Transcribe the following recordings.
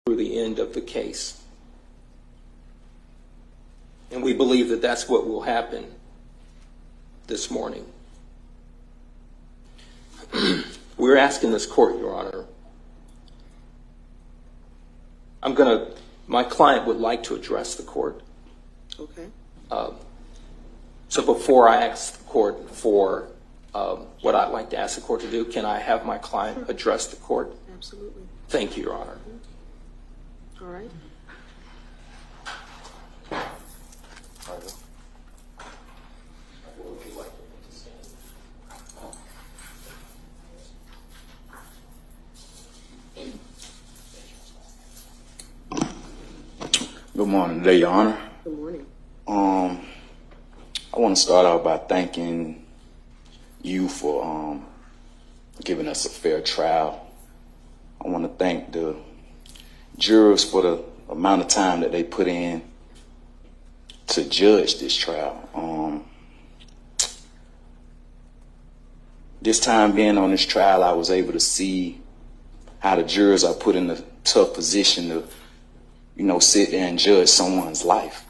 through the end of the case. And we believe that that's what will happen this morning. We're asking this court, Your Honor. My client would like to address the court. Okay. So before I ask the court for what I'd like to ask the court to do, can I have my client address the court? Absolutely. Thank you, Your Honor. All right. Good morning today, Your Honor. Good morning. I want to start out by thanking you for giving us a fair trial. I want to thank the jurors for the amount of time that they put in to judge this trial. This time being on this trial, I was able to see how the jurors are put in a tough position to, sit there and judge someone's life,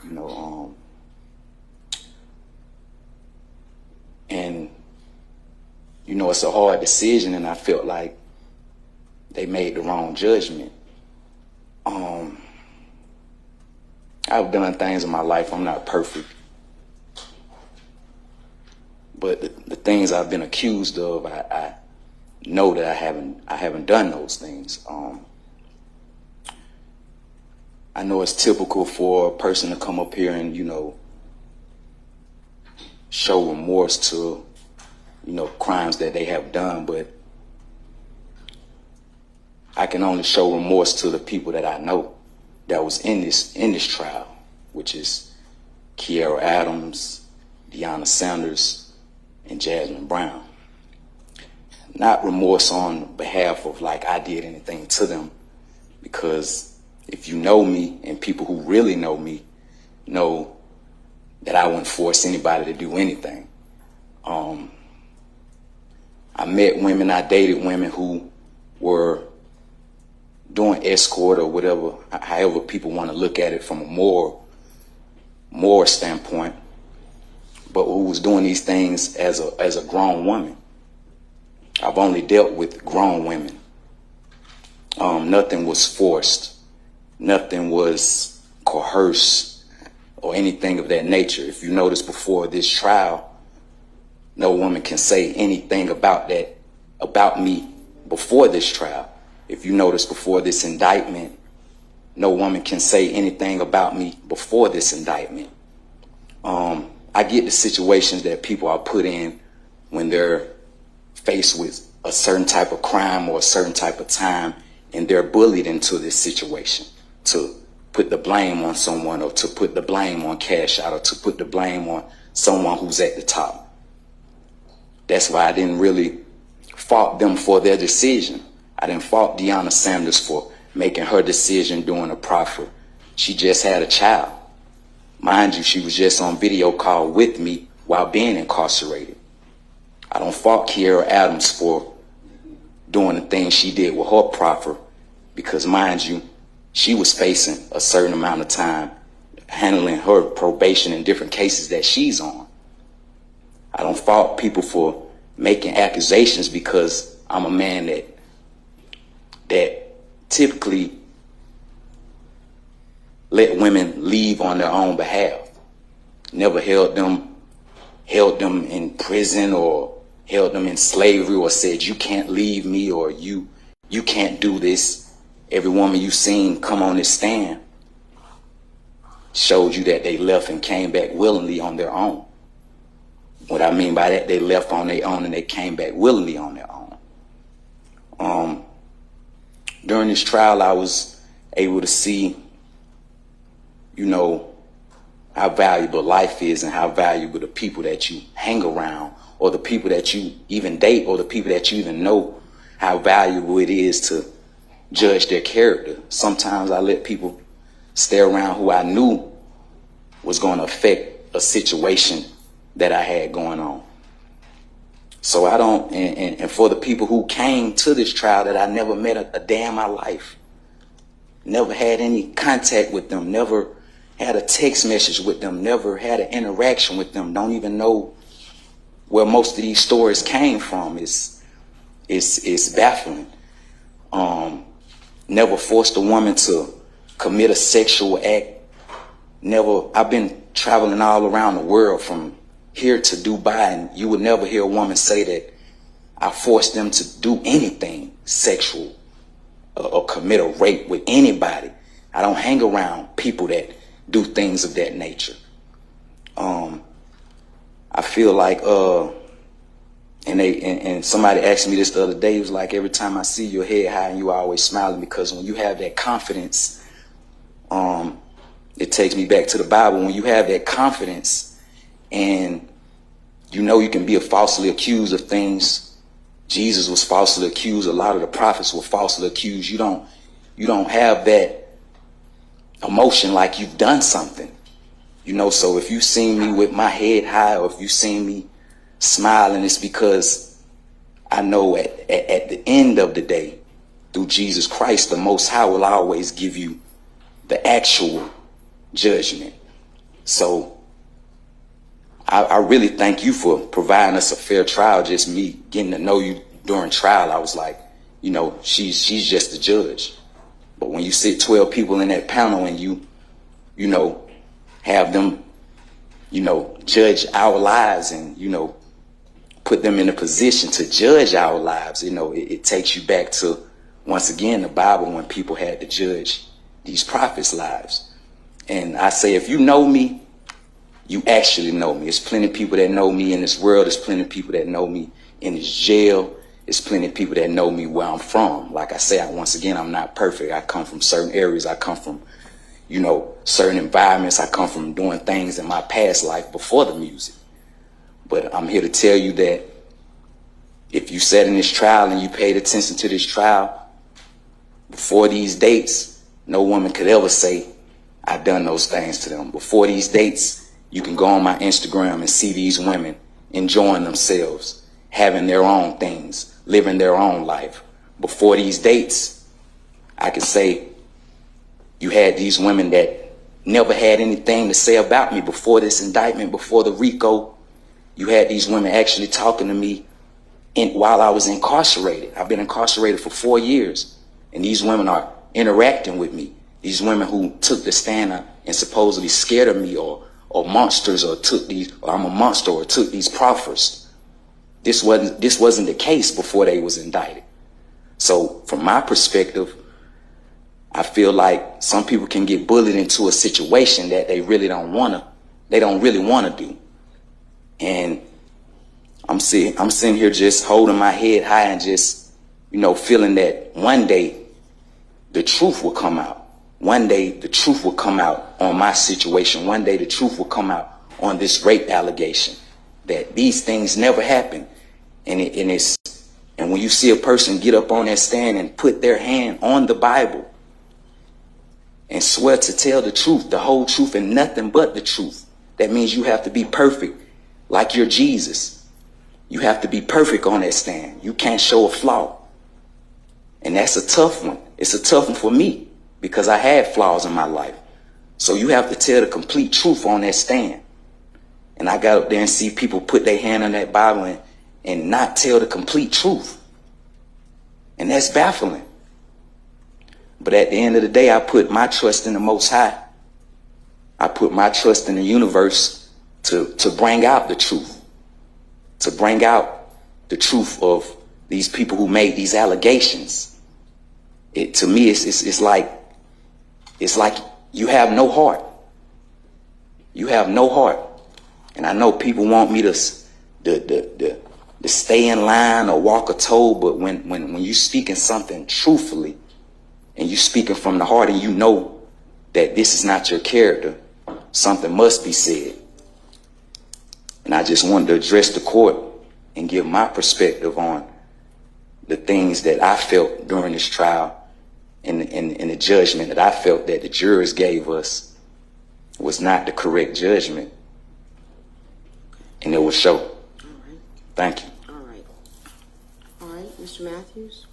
and, it's a hard decision, and I felt like they made the wrong judgment. I've done things in my life. I'm not perfect. But the things I've been accused of, I know that I haven't done those things. I know it's typical for a person to come up here and, show remorse to, crimes that they have done, but I can only show remorse to the people that I know that was in this trial, which is Kiera Adams, Deanna Sanders, and Jasmine Brown. Not remorse on behalf of like I did anything to them, because if you know me, and people who really know me know that I wouldn't force anybody to do anything. I met women, I dated women who were doing escort or whatever, however people want to look at it from a moral standpoint, but who was doing these things as a grown woman. I've only dealt with grown women. Nothing was forced. Nothing was coerced or anything of that nature. If you notice, before this trial, no woman can say anything about me before this trial. If you notice, before this indictment, no woman can say anything about me before this indictment. I get the situations that people are put in when they're faced with a certain type of crime or a certain type of time, and they're bullied into this situation to put the blame on someone, or to put the blame on Cash Out, or to put the blame on someone who's at the top. That's why I didn't really fault them for their decision. I didn't fault Deanna Sanders for making her decision during a proffer. She just had a child. Mind you, she was just on video call with me while being incarcerated. I don't fault Kiera Adams for doing the things she did with her proffer, because mind you, she was facing a certain amount of time handling her probation in different cases that she's on. I don't fault people for making accusations, because I'm a man that typically let women leave on their own behalf. Never held them in prison or held them in slavery or said, you can't leave me, or you can't do this. Every woman you seen come on this stand showed you that they left and came back willingly on their own. What I mean by that, they left on their own and they came back willingly on their own. During this trial, I was able to see, how valuable life is, and how valuable the people that you hang around, or the people that you even date, or the people that you even know, how valuable it is to judge their character. Sometimes I let people stay around who I knew was going to affect a situation that I had going on. So I don't, and for the people who came to this trial that I never met a day in my life, never had any contact with them, never had a text message with them, never had an interaction with them, don't even know where most of these stories came from. It's baffling. Never forced a woman to commit a sexual act. I've been traveling all around the world from here to Dubai, and you would never hear a woman say that I forced them to do anything sexual or commit a rape with anybody. I don't hang around people that do things of that nature. I feel like, and somebody asked me this the other day, it was like, every time I see your head high and you always smiling, because when you have that confidence, it takes me back to the Bible. When you have that confidence and you know you can be falsely accused of things, Jesus was falsely accused, a lot of the prophets were falsely accused. You don't have that emotion like you've done something. So if you see me with my head high, or if you see me smiling, it's because I know at the end of the day, through Jesus Christ, the Most High will always give you the actual judgment. So I really thank you for providing us a fair trial. Just me getting to know you during trial, I was like, she's just the judge. But when you sit 12 people in that panel and you have them, judge our lives and, put them in a position to judge our lives, it takes you back to, once again, the Bible, when people had to judge these prophets' lives. And I say, if you know me, you actually know me. There's plenty of people that know me in this world. There's plenty of people that know me in this jail. There's plenty of people that know me where I'm from. Like I say, once again, I'm not perfect. I come from certain areas. I come from, certain environments. I come from doing things in my past life before the music. But I'm here to tell you that if you sat in this trial and you paid attention to this trial, before these dates, no woman could ever say, I've done those things to them. Before these dates, you can go on my Instagram and see these women enjoying themselves, having their own things, living their own life. Before these dates, I could say you had these women that never had anything to say about me. Before this indictment, before the RICO, you had these women actually talking to me while I was incarcerated. I've been incarcerated for 4 years, and these women are interacting with me. These women who took the stand and supposedly scared of me, or monsters, or I'm a monster, or took these proffers. This wasn't the case before they was indicted. So from my perspective, I feel like some people can get bullied into a situation that they really don't really want to do. And I'm sitting here just holding my head high and just, feeling that one day the truth will come out. One day the truth will come out on my situation. One day the truth will come out on this rape allegation, that these things never happened. And when you see a person get up on that stand and put their hand on the Bible and swear to tell the truth, the whole truth, and nothing but the truth, that means you have to be perfect like you're Jesus. You have to be perfect on that stand. You can't show a flaw. And that's a tough one. It's a tough one for me, because I had flaws in my life. So you have to tell the complete truth on that stand. And I got up there and see people put their hand on that Bible and not tell the complete truth. And that's baffling. But at the end of the day, I put my trust in the Most High. I put my trust in the universe to bring out the truth. To bring out the truth of these people who made these allegations. To me, it's like you have no heart. You have no heart. And I know people want me to stay in line or walk a toe, but when you speaking something truthfully and you speaking from the heart, and you know that this is not your character, something must be said. And I just wanted to address the court and give my perspective on the things that I felt during this trial, and the judgment that I felt that the jurors gave us was not the correct judgment. And it will show. All right. Thank you. All right. All right, Mr. Matthews?